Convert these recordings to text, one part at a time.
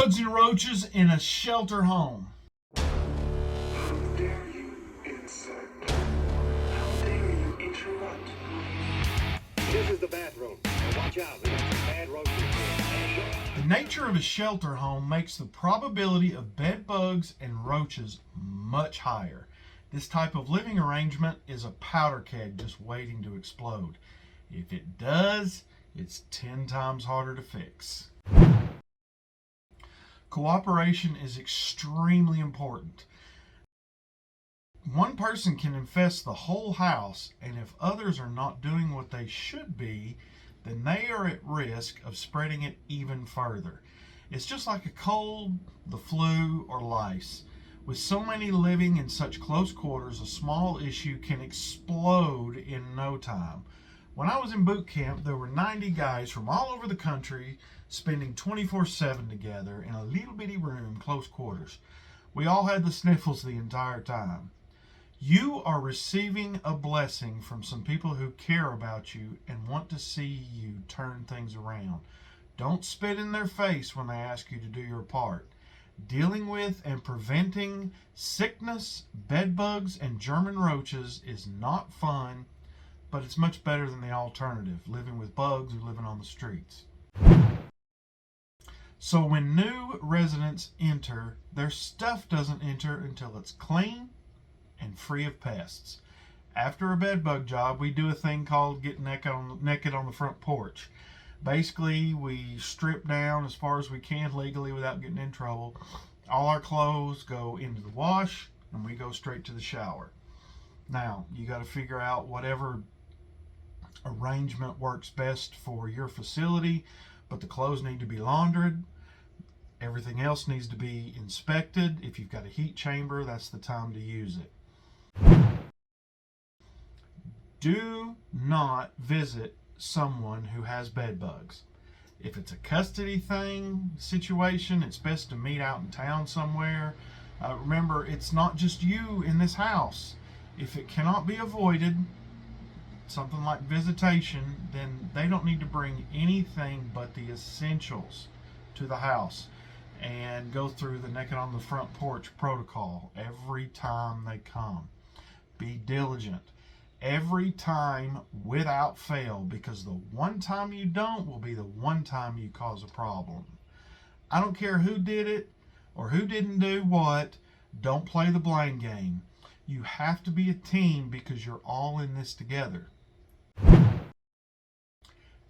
bugs and roaches in a shelter home. How dare you insect? How dare you interrupt? This is the bathroom. Now watch out, we got some bad roaches here. The nature of a shelter home makes the probability of bed bugs and roaches much higher. This type of living arrangement is a powder keg just waiting to explode. If it does, it's 10 times harder to fix. Cooperation is extremely important. One person can infest the whole house, and if others are not doing what they should be, then they are at risk of spreading it even further. It's just like a cold, the flu, or lice. With so many living in such close quarters, a small issue can explode in no time. When I was in boot camp, there were 90 guys from all over the country spending 24/7 together in a little bitty room, close quarters. We all had the sniffles the entire time. You are receiving a blessing from some people who care about you and want to see you turn things around. Don't spit in their face when they ask you to do your part. Dealing with and preventing sickness, bed bugs, and German roaches is not fun, but it's much better than the alternative, living with bugs or living on the streets. So when new residents enter, their stuff doesn't enter until it's clean and free of pests. After a bed bug job, we do a thing called get naked on the front porch. Basically, we strip down as far as we can legally without getting in trouble. All our clothes go into the wash and we go straight to the shower. Now, you got to figure out whatever arrangement works best for your facility, but the clothes need to be laundered. Everything else needs to be inspected. If you've got a heat chamber, that's the time to use it. Do not visit someone who has bed bugs. If it's a custody situation, it's best to meet out in town somewhere. Remember, it's not just you in this house. If it cannot be avoided, something like visitation, then they don't need to bring anything but the essentials to the house and go through the naked on the front porch protocol every time they come. Be diligent every time without fail, because the one time you don't will be the one time you cause a problem. I don't care who did it or who didn't do what. Don't play the blame game. You have to be a team because you're all in this together.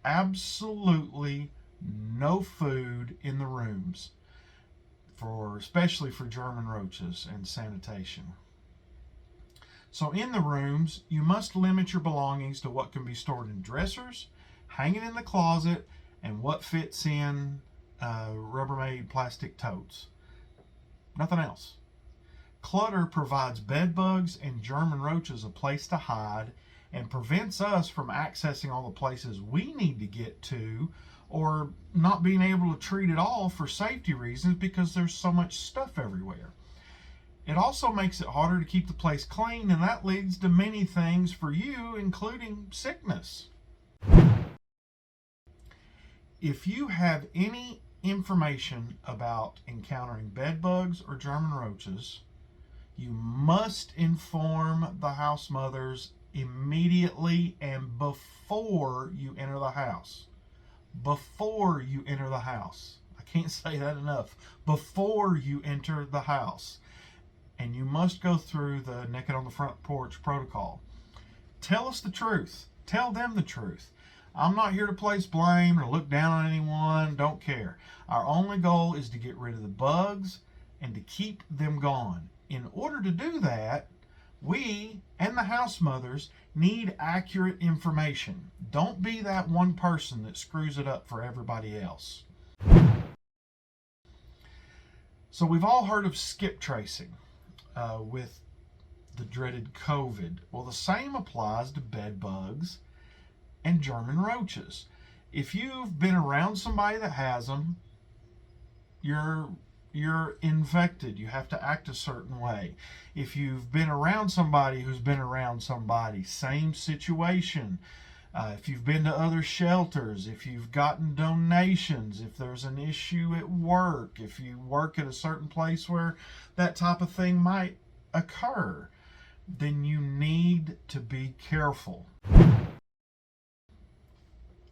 Absolutely no food in the rooms, especially for German roaches and sanitation. So in the rooms, you must limit your belongings to what can be stored in dressers, hanging in the closet, and what fits in Rubbermaid plastic totes. Nothing else. Clutter provides bed bugs and German roaches a place to hide and prevents us from accessing all the places we need to get to, or not being able to treat it all for safety reasons because there's so much stuff everywhere. It also makes it harder to keep the place clean, and that leads to many things for you, including sickness. If you have any information about encountering bed bugs or German roaches, you must inform the house mothers immediately and before you enter the house. Before you enter the house. I can't say that enough. Before you enter the house. And you must go through the naked on the front porch protocol. Tell us the truth. Tell them the truth. I'm not here to place blame or look down on anyone. Don't care. Our only goal is to get rid of the bugs and to keep them gone. In order to do that, we and the house mothers need accurate information. Don't be that one person that screws it up for everybody else. So we've all heard of skip tracing with the dreaded COVID. Well, the same applies to bed bugs and German roaches. If you've been around somebody that has them, you're infected. You have to act a certain way. If you've been around somebody who's been around somebody, same situation. If you've been to other shelters, if you've gotten donations, if there's an issue at work, if you work at a certain place where that type of thing might occur, then you need to be careful.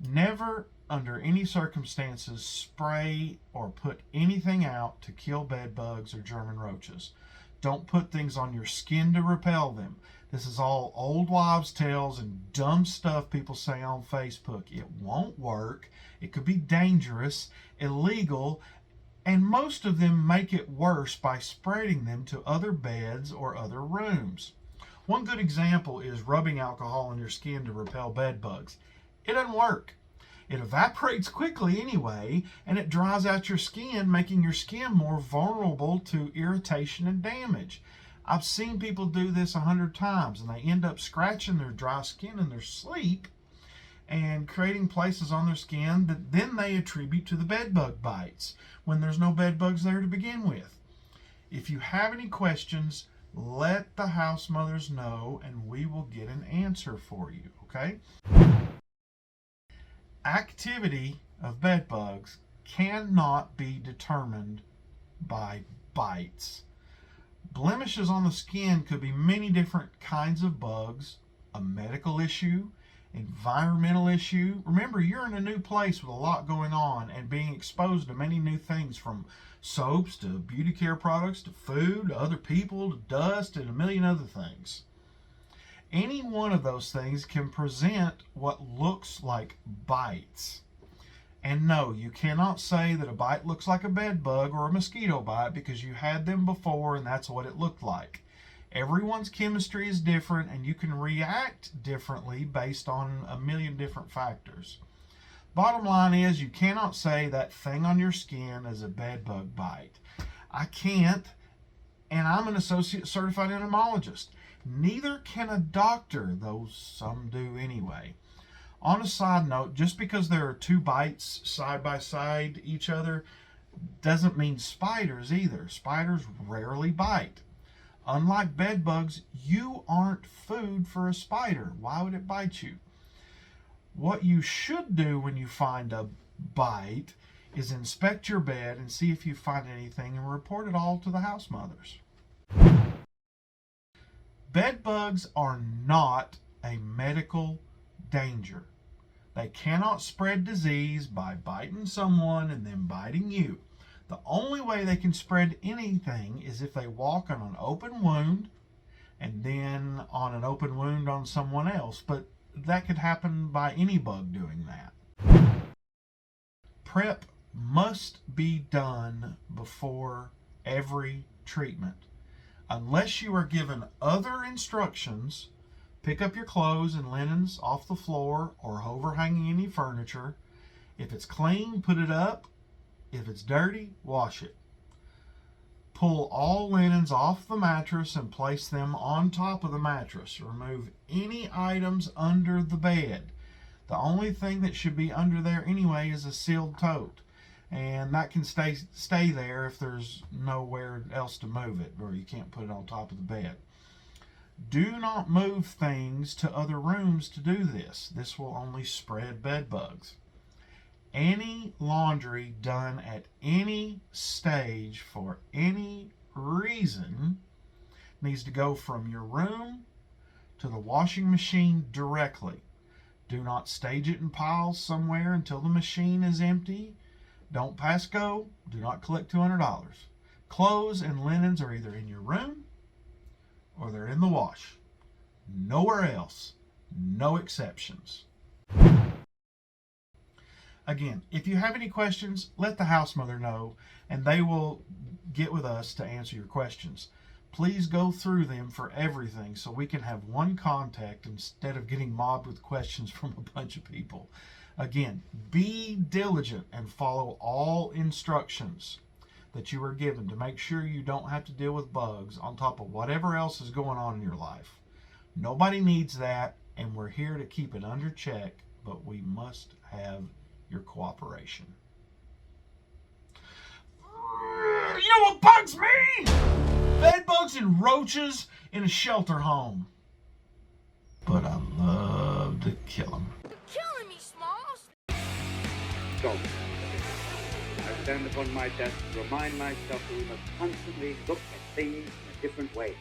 Never, under any circumstances, spray or put anything out to kill bed bugs or German roaches. Don't put things on your skin to repel them. This is all old wives' tales and dumb stuff people say on Facebook. It won't work. It could be dangerous, illegal, and most of them make it worse by spreading them to other beds or other rooms. One good example is rubbing alcohol on your skin to repel bed bugs. It doesn't work. It evaporates quickly anyway, and it dries out your skin, making your skin more vulnerable to irritation and damage. I've seen people do this 100 times, and they end up scratching their dry skin in their sleep and creating places on their skin that then they attribute to the bed bug bites when there's no bed bugs there to begin with. If you have any questions, let the house mothers know, and we will get an answer for you, okay? Activity of bed bugs cannot be determined by bites. Blemishes on the skin could be many different kinds of bugs, a medical issue, environmental issue. Remember, you're in a new place with a lot going on and being exposed to many new things, from soaps to beauty care products to food to other people to dust and a million other things. Any one of those things can present what looks like bites. And no, you cannot say that a bite looks like a bed bug or a mosquito bite because you had them before and that's what it looked like. Everyone's chemistry is different, and you can react differently based on a million different factors. Bottom line is, you cannot say that thing on your skin is a bed bug bite. I can't, and I'm an associate certified entomologist. Neither can a doctor, though some do anyway. On a side note, just because there are two bites side by side each other doesn't mean spiders either. Spiders rarely bite. Unlike bed bugs, you aren't food for a spider. Why would it bite you? What you should do when you find a bite is inspect your bed and see if you find anything and report it all to the house mothers. Bed bugs are not a medical danger. They cannot spread disease by biting someone and then biting you. The only way they can spread anything is if they walk on an open wound and then on an open wound on someone else, but that could happen by any bug doing that. Prep must be done before every treatment. Unless you are given other instructions, pick up your clothes and linens off the floor or overhanging any furniture. If it's clean, put it up. If it's dirty, wash it. Pull all linens off the mattress and place them on top of the mattress. Remove any items under the bed. The only thing that should be under there anyway is a sealed tote, and that can stay there if there's nowhere else to move it, or you can't put it on top of the bed. Do not move things to other rooms to do this. This will only spread bed bugs. Any laundry done at any stage for any reason needs to go from your room to the washing machine directly. Do not stage it in piles somewhere until the machine is empty. Don't pass go. Do not collect $200. Clothes and linens are either in your room or they're in the wash. Nowhere else. No exceptions. Again, if you have any questions, let the house mother know, and they will get with us to answer your questions. Please go through them for everything so we can have one contact instead of getting mobbed with questions from a bunch of people. Again, be diligent and follow all instructions that you are given to make sure you don't have to deal with bugs on top of whatever else is going on in your life. Nobody needs that, and we're here to keep it under check, but we must have your cooperation. You know what bugs me? Bed bugs and roaches in a shelter home. But I love to kill them. stone. I stand upon my desk to remind myself that we must constantly look at things in a different way.